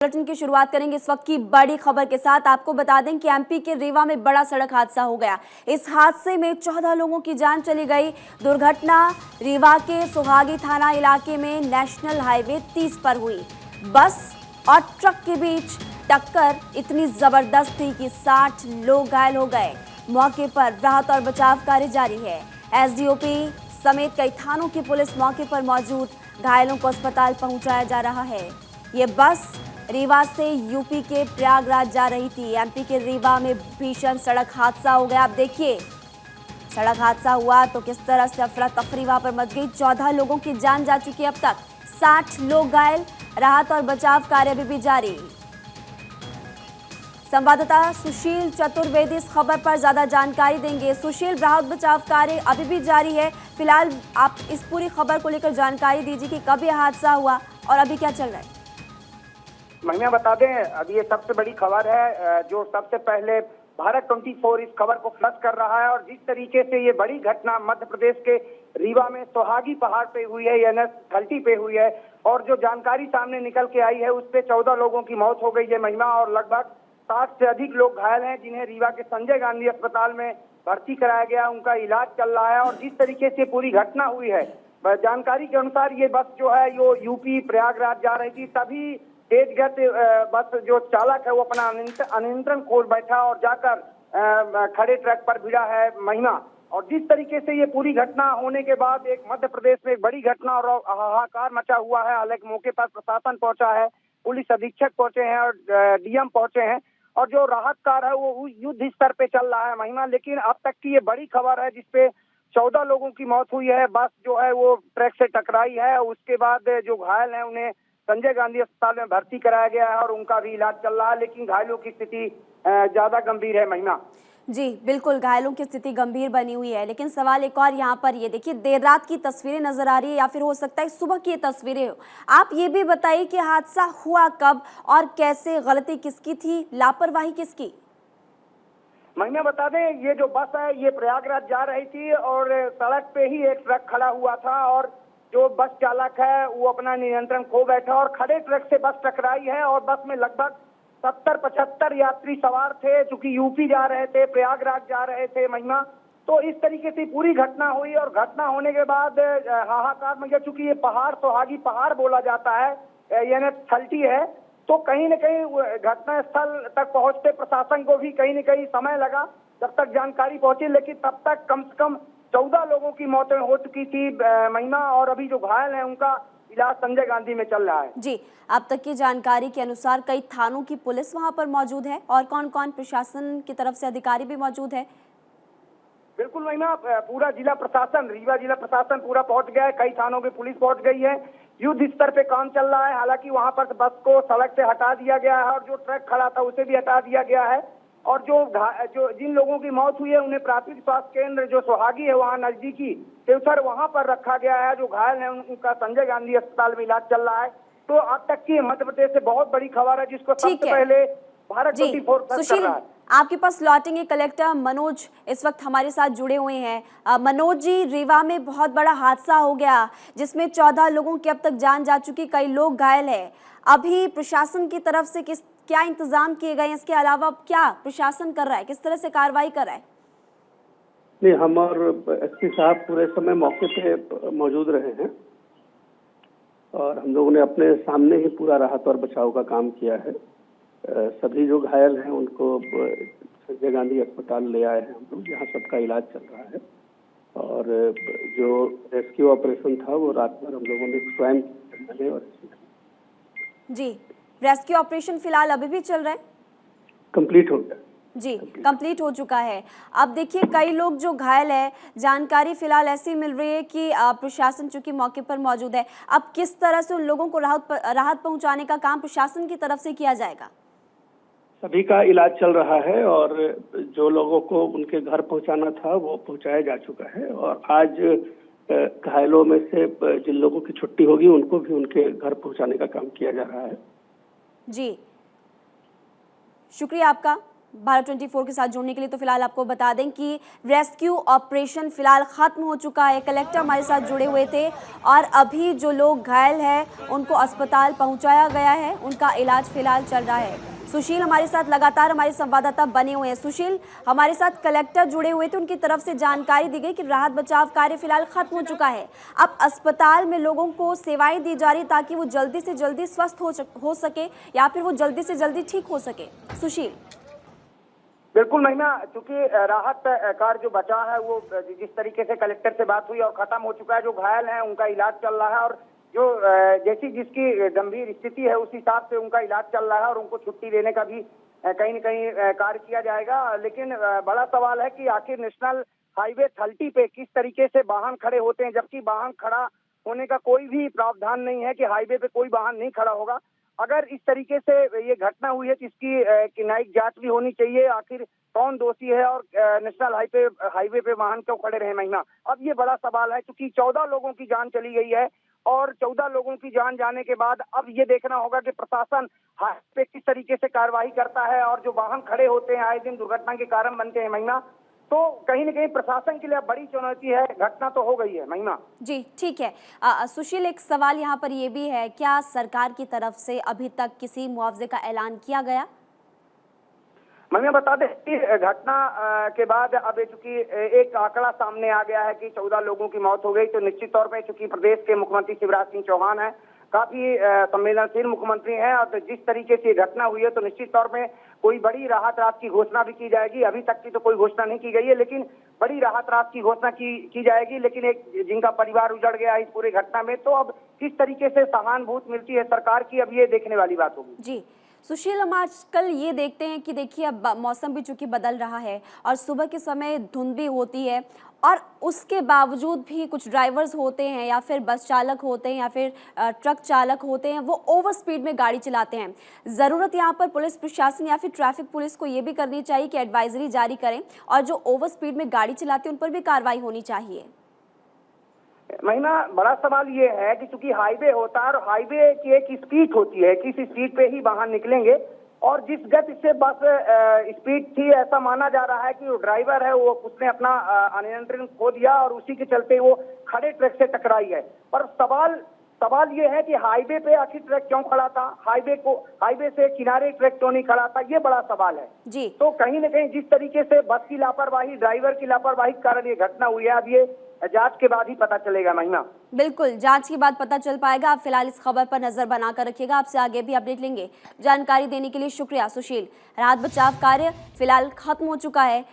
Bulletin की शुरुआत करेंगे इस वक्त की बड़ी खबर के साथ। आपको बता दें कि एमपी के रीवा में बड़ा सड़क हादसा हो गया। इस हादसे में 14 लोगों की जान चली गई। दुर्घटना रीवा के सुहागी थाना इलाके में नेशनल हाईवे 30 पर हुई। बस और ट्रक के बीच टक्कर इतनी जबरदस्त थी कि 60 लोग घायल हो गए। मौके पर राहत और बचाव कार्य जारी है। एसडीओपी समेत कई थानों की पुलिस मौके पर मौजूद, घायलों को अस्पताल पहुंचाया जा रहा है। ये बस रीवा से यूपी के प्रयागराज जा रही थी। एमपी के रीवा में भीषण सड़क हादसा हो गया। आप देखिए, सड़क हादसा हुआ तो किस तरह से अफरा तफरी वहां पर मच गई। 14 लोगों की जान जा चुकी है अब तक, 60 लोग घायल। राहत और बचाव कार्य अभी भी जारी। संवाददाता सुशील चतुर्वेदी इस खबर पर ज्यादा जानकारी देंगे। सुशील, राहत बचाव कार्य अभी भी जारी है। फिलहाल आप इस पूरी खबर को लेकर जानकारी दीजिए कि कब यह हादसा हुआ और अभी क्या चल रहा है। महिमा बता दें, अभी ये सबसे बड़ी खबर है जो सबसे पहले भारत 24 इस खबर को फ्लश कर रहा है। और जिस तरीके से ये बड़ी घटना मध्य प्रदेश के रीवा में सुहागी पहाड़ पे हुई है, NH 30 पे हुई है, और जो जानकारी सामने निकल के आई है उस पे 14 लोगों की मौत हो गई है महिमा, और लगभग 60 से अधिक लोग घायल हैं, जिन्हें रीवा के संजय गांधी अस्पताल में भर्ती कराया गया। उनका इलाज चल रहा है। और जिस तरीके से पूरी घटना हुई है, जानकारी के अनुसार ये बस जो है यो यूपी प्रयागराज जा रही थी। तभी तेज गति बस जो चालक है वो अपना अनियंत्रण खो बैठा और जाकर खड़े ट्रक पर भिड़ा है महिमा। और जिस तरीके से ये पूरी घटना होने के बाद एक मध्य प्रदेश में एक बड़ी घटना और हाहाकार मचा हुआ है। हालांकि मौके पर प्रशासन पहुंचा है, पुलिस अधीक्षक पहुंचे हैं और डीएम पहुंचे हैं, और जो राहत कार्य है वो युद्ध स्तर पे चल रहा है महिमा। लेकिन अब तक की ये बड़ी खबर है जिसपे 14 लोगों की मौत हुई है। बस जो है वो ट्रक से टकराई है। उसके बाद जो घायल है उन्हें संजय गांधी अस्पताल में भर्ती कराया गया है और उनका भी इलाज चल रहा है। लेकिन घायलों की स्थिति ज्यादा गंभीर है महिमा। जी बिल्कुल, घायलों की स्थिति गंभीर बनी हुई है। लेकिन सवाल एक और यहाँ पर ये देखिए, देर रात की तस्वीरें नजर आ रही है या फिर हो सकता है सुबह की ये तस्वीरें हो। आप ये भी बताइए कि हादसा हुआ कब और कैसे, गलती किसकी थी, लापरवाही किसकी? महिमा बता दें, ये जो बस है ये प्रयागराज जा रही थी और सड़क पे ही एक ट्रक खड़ा हुआ था, और जो बस चालक है वो अपना नियंत्रण खो बैठा और खड़े ट्रक से बस टकराई है। और बस में लगभग 70-75 यात्री सवार थे, चूंकि यूपी जा रहे थे, प्रयागराज जा रहे थे महिमा। तो इस तरीके से पूरी घटना हुई, और घटना होने के बाद हाहाकार मच गया। चूंकि ये पहाड़ सुहागी पहाड़ बोला जाता है, NH 30 है, तो कहीं न कहीं घटना स्थल तक पहुंचते प्रशासन को भी कहीं न कहीं समय लगा जब तक जानकारी पहुंची। लेकिन तब तक कम से कम 14 लोगों की मौतें हो चुकी थी महिमा, और अभी जो घायल हैं उनका इलाज संजय गांधी में चल रहा है। जी, अब तक की जानकारी के अनुसार कई थानों की पुलिस वहां पर मौजूद है और कौन कौन प्रशासन की तरफ से अधिकारी भी मौजूद है? बिल्कुल महिमा, पूरा जिला प्रशासन, रीवा जिला प्रशासन पूरा पहुंच गया है। कई थानों की पुलिस पहुंच गई है। युद्ध स्तर पे काम चल रहा है। हालांकि वहां पर बस को सड़क से हटा दिया गया है और जो ट्रक खड़ा था उसे भी हटा दिया गया है। और जो जिन लोगों की मौत हुई है उन्हें प्राथमिक स्वास्थ्य केंद्र जो सुहागी है वहां नजदीकी देवसर वहां पर रखा गया है। जो घायल है उनका संजय गांधी अस्पताल में इलाज चल रहा है। तो अब तक की मध्य प्रदेश से बहुत बड़ी खबर है जिसको सबसे पहले भारत 24 कर रहा है। आपके पास लौटेंगे कलेक्टर मनोज इस वक्त हमारे साथ जुड़े हुए हैं। मनोज जी, रीवा में बहुत बड़ा हादसा हो गया जिसमें 14 लोगों की अब तक जान जा चुकी, कई लोग घायल हैं। अभी प्रशासन की तरफ से क्या इंतजाम किए गए हैं? इसके अलावा क्या प्रशासन कर रहा है, किस तरह से कार्रवाई कर रहा है? नहीं, हम और एसपी साहब पूरे समय मौके पे मौजूद रहे हैं और हम लोगों ने अपने सामने ही पूरा राहत और बचाव का काम किया है। सभी जो घायल हैं उनको संजय गांधी अस्पताल ले आए हैं हम लोग, जहाँ सबका इलाज चल रहा है। और जो रेस्क्यू ऑपरेशन था वो रात भर हम लोगों ने स्वयं जी, रेस्क्यू ऑपरेशन फिलहाल अभी भी चल रहा है? कंप्लीट हो गया जी, कंप्लीट हो चुका है। अब देखिए, कई लोग जो घायल है, जानकारी फिलहाल ऐसी मिल रही है कि प्रशासन चूंकि मौके पर मौजूद है, अब किस तरह से उन लोगों को राहत पहुंचाने का काम प्रशासन की तरफ से किया जाएगा? सभी का इलाज चल रहा है और जो लोगों को उनके घर पहुंचाना था वो पहुंचाया जा चुका है। और आज घायलों में से जिन लोगों की छुट्टी होगी उनको भी उनके घर पहुंचाने का काम किया जा रहा है। जी, शुक्रिया आपका। भारत 24 के साथ जुड़ने के लिए। तो फिलहाल आपको बता दें कि रेस्क्यू ऑपरेशन फिलहाल खत्म हो चुका है। कलेक्टर हमारे साथ जुड़े हुए थे और अभी जो लोग घायल हैं उनको अस्पताल पहुंचाया गया है, उनका इलाज फिलहाल चल रहा है। सुशील हमारे साथ लगातार हमारे संवाददाता बने हुए हैं। सुशील, हमारे साथ कलेक्टर जुड़े हुए थे, उनकी तरफ से जानकारी दी गई कि राहत बचाव कार्य फिलहाल खत्म हो चुका है। अब अस्पताल में लोगों को सेवाएं दी जा रही ताकि वो जल्दी से जल्दी स्वस्थ हो सके या फिर वो जल्दी से जल्दी ठीक हो सके। सुशील। बिल्कुल महिमा, चूंकि राहत कार्य जो बचा है वो जिस तरीके से कलेक्टर से बात हुई और खत्म हो चुका है, जो घायल हैं उनका इलाज चल रहा है और जो जैसी जिसकी गंभीर स्थिति है उस हिसाब से उनका इलाज चल रहा है और उनको छुट्टी देने का भी कहीं न कहीं कार्य किया जाएगा। लेकिन बड़ा सवाल है कि आखिर नेशनल हाईवे 30 पे किस तरीके से वाहन खड़े होते हैं, जबकि वाहन खड़ा होने का कोई भी प्रावधान नहीं है कि हाईवे पे कोई वाहन नहीं खड़ा होगा। अगर इस तरीके से ये घटना हुई है तो इसकी न्यायिक जांच भी होनी चाहिए, आखिर कौन दोषी है और नेशनल हाईवे पे वाहन क्यों खड़े रहे महिमा। अब ये बड़ा सवाल है क्योंकि 14 लोगों की जान चली गई है और 14 लोगों की जान जाने के बाद अब ये देखना होगा कि प्रशासन हाईवे पे किस तरीके से कार्रवाई करता है और जो वाहन खड़े होते हैं आए दिन दुर्घटना के कारण बनते हैं महिमा, तो कहीं न कहीं प्रशासन के लिए अब बड़ी चुनौती है। घटना तो हो गई है महिमा। जी ठीक है। सुशील, एक सवाल यहाँ पर ये भी है, क्या सरकार की तरफ से अभी तक किसी मुआवजे का ऐलान किया गया? मैं बता दें कि घटना के बाद अब चूंकि एक आंकड़ा सामने आ गया है कि 14 लोगों की मौत हो गई, तो निश्चित तौर पर चूंकि प्रदेश के मुख्यमंत्री शिवराज सिंह चौहान है, काफी संवेदनशील मुख्यमंत्री हैं और जिस तरीके से घटना हुई है तो निश्चित तौर पे कोई बड़ी राहत रात की घोषणा भी की जाएगी। अभी तक की तो कोई घोषणा नहीं की गई है, लेकिन बड़ी राहत रात की घोषणा की जाएगी। लेकिन एक जिनका परिवार उजड़ गया इस पूरी घटना में, तो अब किस तरीके से सहानुभूति मिलती है सरकार की, अब ये देखने वाली बात होगी। जी सुशील, हम आजकल ये देखते हैं कि देखिए अब मौसम भी चूंकि बदल रहा है और सुबह के समय धुंध भी होती है और उसके बावजूद भी कुछ ड्राइवर्स होते हैं या फिर बस चालक होते हैं या फिर ट्रक चालक होते हैं, वो ओवर स्पीड में गाड़ी चलाते हैं। ज़रूरत यहाँ पर पुलिस प्रशासन या फिर ट्रैफिक पुलिस को ये भी करनी चाहिए कि एडवाइजरी जारी करें और जो ओवर स्पीड में गाड़ी चलाते हैं उन पर भी कार्रवाई होनी चाहिए। महिमा, बड़ा सवाल ये है कि चूंकि हाईवे होता है और हाईवे की एक स्पीड होती है, किस स्पीड पे ही वाहन निकलेंगे और जिस गति से बस स्पीड थी, ऐसा माना जा रहा है कि वो ड्राइवर है वो उसने अपना अनियंत्रण खो दिया और उसी के चलते वो खड़े ट्रक से टकराई है। पर सवाल ये है कि हाईवे पे आखिर ट्रक क्यों खड़ा था, हाईवे से किनारे ट्रक क्यों नहीं खड़ा था, ये बड़ा सवाल है जी। तो कहीं न कहीं जिस तरीके से बस की लापरवाही, ड्राइवर की लापरवाही के कारण ये घटना हुई है, अब ये जांच के बाद ही पता चलेगा महिमा। बिल्कुल, जांच के बाद पता चल पाएगा। आप फिलहाल इस खबर पर नजर बनाकर रखिएगा, आपसे आगे भी अपडेट लेंगे। जानकारी देने के लिए शुक्रिया सुशील। राहत बचाव कार्य फिलहाल खत्म हो चुका है।